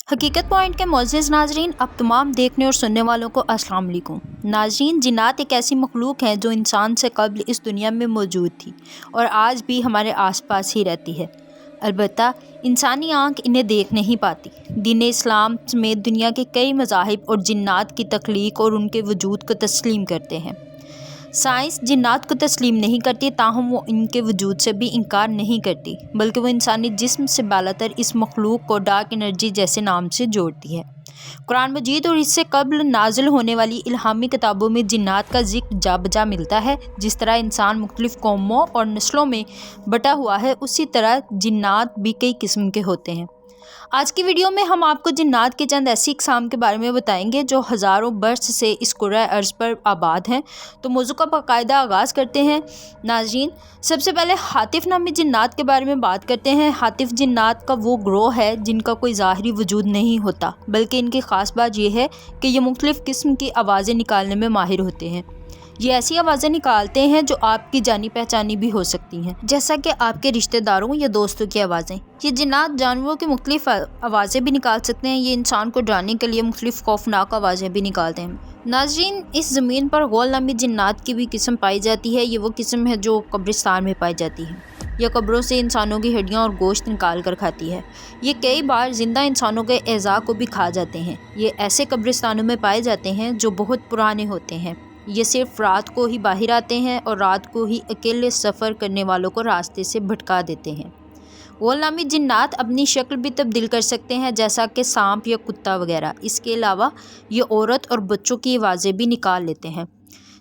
हकीकत पॉइंट के मोअज़्ज़िज़ नाज़रीन, अब तमाम देखने और सुनने वालों को अस्सलाम वालेकुम। नाज़रीन, जिन्नात एक ऐसी मखलूक हैं जो इंसान से कब्ल इस दुनिया में मौजूद थी और आज भी हमारे आसपास ही रहती है। अलबत्ता इंसानी आँख इन्हें देख नहीं पाती। दीन इस्लाम समेत दुनिया के कई मज़ाहिब और जिन्नात की तख्लीक और उनके वजूद को तस्लीम करते हैं। साइंस जिन्नात को तस्लीम नहीं करती, ताहम वो इनके वजूद से भी इनकार नहीं करती, बल्कि वो इंसानी जिस्म से बालातर इस मखलूक को डार्क एनर्जी जैसे नाम से जोड़ती है। कुरान मजीद और इससे कब्ल नाजिल होने वाली इल्हामी किताबों में जिन्नात का जिक्र जा बजा मिलता है। जिस तरह इंसान मुख्तलिफ कौमों और नस्लों में बटा हुआ है, उसी तरह जिन्नात भी कई किस्म के होते हैं। आज की वीडियो में हम आपको जिन्नात के चंद ऐसी इक़साम के बारे में बताएंगे जो हज़ारों बरस से इस कुर्रा अर्ज़ पर आबाद हैं। तो मौजू का बाकायदा आगाज़ करते हैं। नाज़रीन, सबसे पहले हातिफ़ नामी जिन्नात के बारे में बात करते हैं। हातिफ़ जिन्नात का वो ग्रोह है जिनका कोई ज़ाहिरी वजूद नहीं होता, बल्कि इनकी ख़ास बात यह है कि ये मुख्तलिफ़ किस्म की आवाज़ें निकालने में माहिर होते हैं। ये ऐसी आवाज़ें निकालते हैं जो आपकी जानी पहचानी भी हो सकती हैं, जैसा कि आपके रिश्तेदारों या दोस्तों की आवाज़ें। ये जिन्नात जानवरों की मुख्तलिफ आवाज़ें भी निकाल सकते हैं। ये इंसान को डराने के लिए मुख्तलिफ खौफनाक आवाज़ें भी निकालते हैं। नाज़रीन, इस ज़मीन पर गौल नामी जिन्नात की भी किस्म पाई जाती है। ये वो किस्म है जो कब्रिस्तान में पाई जाती है। यह कब्रों से इंसानों की हड्डियाँ और गोश्त निकाल कर खाती है। ये कई बार ज़िंदा इंसानों के एज़ा को भी खा जाते हैं। ये ऐसे कब्रिस्तानों में पाए जाते हैं जो बहुत पुराने होते हैं। ये सिर्फ रात को ही बाहर आते हैं और रात को ही अकेले सफ़र करने वालों को रास्ते से भटका देते हैं। गौल नामी जिन्नात अपनी शक्ल भी तब्दील कर सकते हैं, जैसा कि सांप या कुत्ता वगैरह। इसके अलावा ये औरत और बच्चों की आवाज़ें भी निकाल लेते हैं।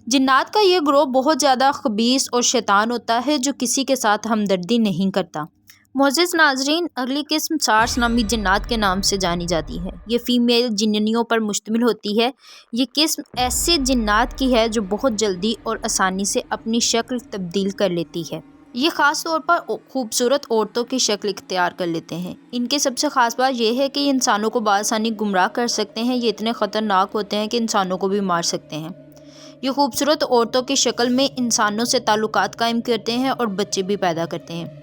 जिन्नात का ये ग्रोह बहुत ज़्यादा खबीस और शैतान होता है जो किसी के साथ हमदर्दी नहीं करता। मोअज़्ज़िज़ नाज़रीन, अगली किस्म सार्स नामी जिन्नात के नाम से जानी जाती है। ये फ़ीमेल जिन्नियों पर मुश्तमिल होती है। ये किस्म ऐसे जिन्नात की है जो बहुत जल्दी और आसानी से अपनी शक्ल तब्दील कर लेती है। ये ख़ास तौर पर खूबसूरत औरतों की शक्ल इख्तियार कर लेते हैं। इनके सबसे ख़ास बात यह है कि ये इंसानों को बआसानी गुमराह कर सकते हैं। ये इतने ख़तरनाक होते हैं कि इंसानों को भी मार सकते हैं। ये खूबसूरत औरतों की शक्ल में इंसानों से ताल्लुकात कायम करते हैं और बच्चे भी पैदा करते हैं।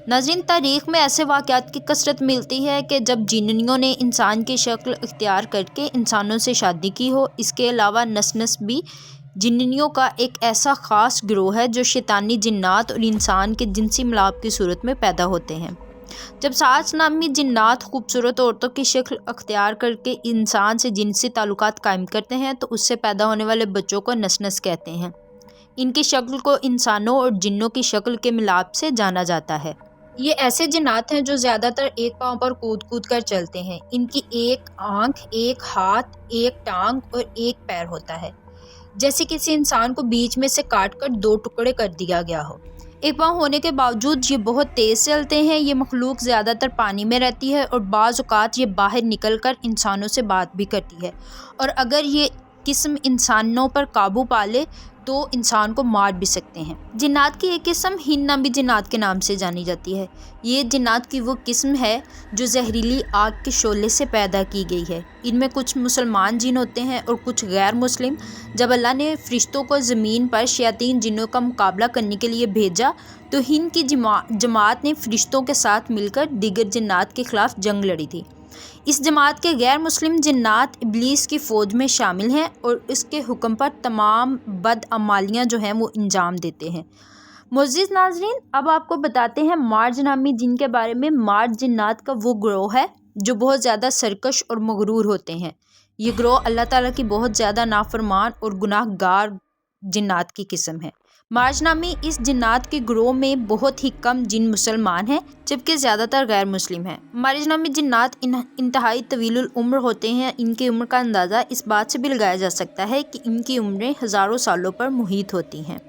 नाज़रीन, तारीख़ में ऐसे वाक़यात की कसरत मिलती है कि जब जिन्नियों ने इंसान की शक्ल इख्तियार करके इंसानों से शादी की हो। इसके अलावा नस भी जिन्नियों का एक ऐसा ख़ास गिरोह है जो शैतानी जिन्नात और इंसान के जिनसी मिलाप की सूरत में पैदा होते हैं। जब सार्स नामी जिन्नात खूबसूरत औरतों की शक्ल अख्तियार करके इंसान से जिनसी ताल्लुकात कायम करते हैं तो उससे पैदा होने वाले बच्चों को नस कहते हैं। इनकी शक्ल को इंसानों और जिन्नों की शक्ल के मिलाप से जाना जाता है। ये ऐसे जिन्नात हैं जो ज़्यादातर एक पाँव पर कूद कूद कर चलते हैं। इनकी एक आँख, एक हाथ, एक टांग और एक पैर होता है, जैसे किसी इंसान को बीच में से काट कर दो टुकड़े कर दिया गया हो। एक पाँव होने के बावजूद ये बहुत तेज़ चलते हैं। ये मखलूक ज़्यादातर पानी में रहती है और बाज़ औक़ात ये बाहर निकल कर इंसानों से बात भी करती है, और अगर ये किस्म इंसानों पर काबू पा ले तो इंसान को मार भी सकते हैं। जिन्नात की एक किस्म हिंद नामी जिन्नात के नाम से जानी जाती है। ये जिन्नात की वो किस्म है जो जहरीली आग के शोले से पैदा की गई है। इनमें कुछ मुसलमान जिन होते हैं और कुछ गैर मुस्लिम। जब अल्लाह ने फ़रिश्तों को ज़मीन पर शयातीन जिन्नों का मुकाबला करने के लिए भेजा तो हिंद की जमात ने फ़रिश्तों के साथ मिलकर दीगर जिन्नात के ख़िलाफ़ जंग लड़ी थी। इस जमात के गैर मुस्लिम जिन्नात इब्लीस की फ़ौज में शामिल हैं और इसके हुक्म पर तमाम बदअमालियाँ जो हैं वो अंजाम देते हैं। मुअज़्ज़िज़ नाज़रीन, अब आपको बताते हैं मार्ज नामी जिन के बारे में। मार्ज जिन्नात का वो ग्रोह है जो बहुत ज़्यादा सरकश और मगरूर होते हैं। ये ग्रोह अल्लाह ताला की बहुत ज़्यादा नाफरमान और गुनाहगार जिन्नात की किस्म है। मार्ज नामी इस जिन्नात के ग्रोह में बहुत ही कम जिन मुसलमान हैं, जबकि ज़्यादातर गैर मुस्लिम हैं। मार्ज नामी जिन्नात इंतहाई तवीलुल उम्र होते हैं। इनकी उम्र का अंदाज़ा इस बात से भी लगाया जा सकता है कि इनकी उम्रें हज़ारों सालों पर मुहित होती हैं।